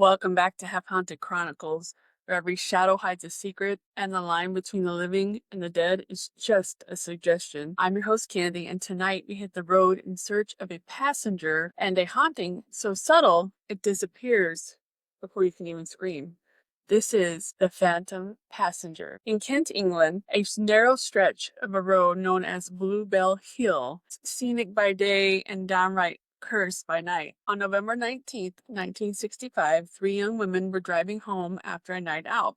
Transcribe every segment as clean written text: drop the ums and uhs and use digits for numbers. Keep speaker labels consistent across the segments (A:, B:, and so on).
A: Welcome back to Half Haunted Chronicles, where every shadow hides a secret and the line between the living and the dead is just a suggestion. I'm your host, Candi, and tonight we hit the road in search of a passenger and a haunting so subtle it disappears before you can even scream. This is the Phantom Passenger. In Kent, England, a narrow stretch of a road known as Bluebell Hill, scenic by day and downright cursed by night. On November 19th, 1965, three young women were driving home after a night out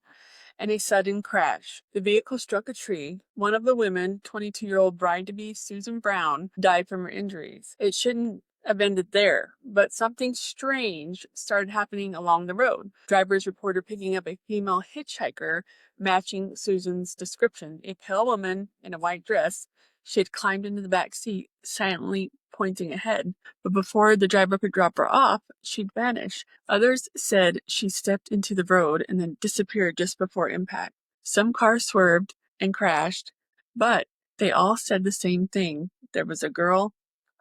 A: and a sudden crash. The vehicle struck a tree. One of the women, 22-year-old bride-to-be Susan Brown, died from her injuries. It shouldn't have ended there, but something strange started happening along the road. Drivers reported picking up a female hitchhiker matching Susan's description, a pale woman in a white dress. She had climbed into the back seat, silently pointing ahead, but before the driver could drop her off, she'd vanished. Others said she stepped into the road and then disappeared just before impact. Some cars swerved and crashed, but they all said the same thing. There was a girl,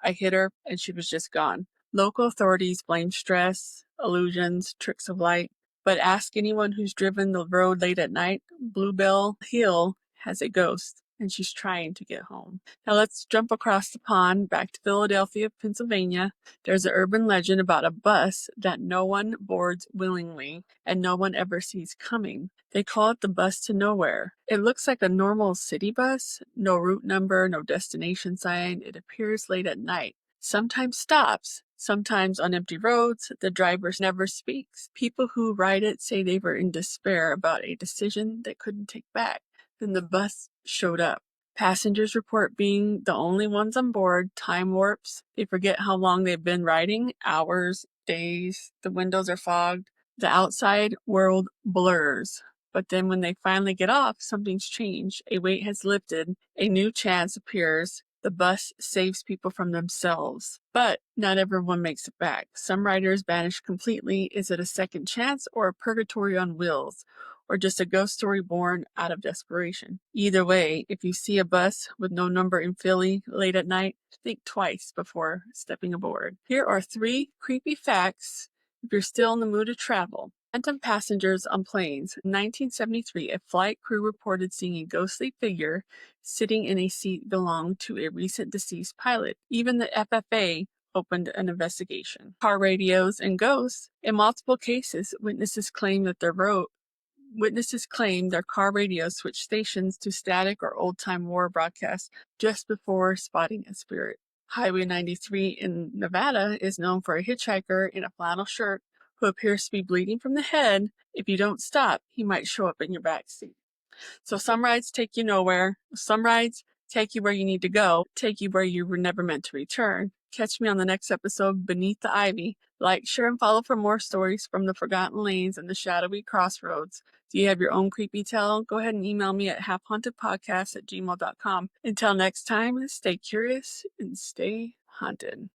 A: I hit her, and she was just gone. Local authorities blamed stress, illusions, tricks of light, but ask anyone who's driven the road late at night, Bluebell Hill has a ghost, and she's trying to get home. Now let's jump across the pond back to Philadelphia, Pennsylvania. There's an urban legend about a bus that no one boards willingly and no one ever sees coming. They call it the bus to nowhere. It looks like a normal city bus, no route number, no destination sign. It appears late at night. Sometimes stops, sometimes on empty roads. The driver never speaks. People who ride it say they were in despair about a decision they couldn't take back. Then the bus showed up. Passengers report being the only ones on board. Time warps. They forget how long they've been riding. Hours, days. The windows are fogged. The outside world blurs. But then when they finally get off, something's changed. A weight has lifted. A new chance appears. The bus saves people from themselves. But not everyone makes it back. Some riders vanish completely. Is it a second chance or a purgatory on wheels? Or just a ghost story born out of desperation? Either way, if you see a bus with no number in Philly late at night, think twice before stepping aboard. Here are 3 creepy facts if you're still in the mood to travel. Phantom passengers on planes. In 1973, a flight crew reported seeing a ghostly figure sitting in a seat belonged to a recent deceased pilot. Even the FFA opened an investigation. Car radios and ghosts. In multiple cases, witnesses claim their car radios switched stations to static or old-time war broadcasts just before spotting a spirit. Highway 93 in Nevada is known for a hitchhiker in a flannel shirt who appears to be bleeding from the head. If you don't stop, he might show up in your backseat. So some rides take you nowhere. Some rides take you where you need to go, take you where you were never meant to return. Catch me on the next episode, Beneath the Ivy. Like, share, and follow for more stories from the forgotten lanes and the shadowy crossroads. Do you have your own creepy tale? Go ahead and email me at halfhauntedpodcast@gmail.com. Until next time, stay curious and stay haunted.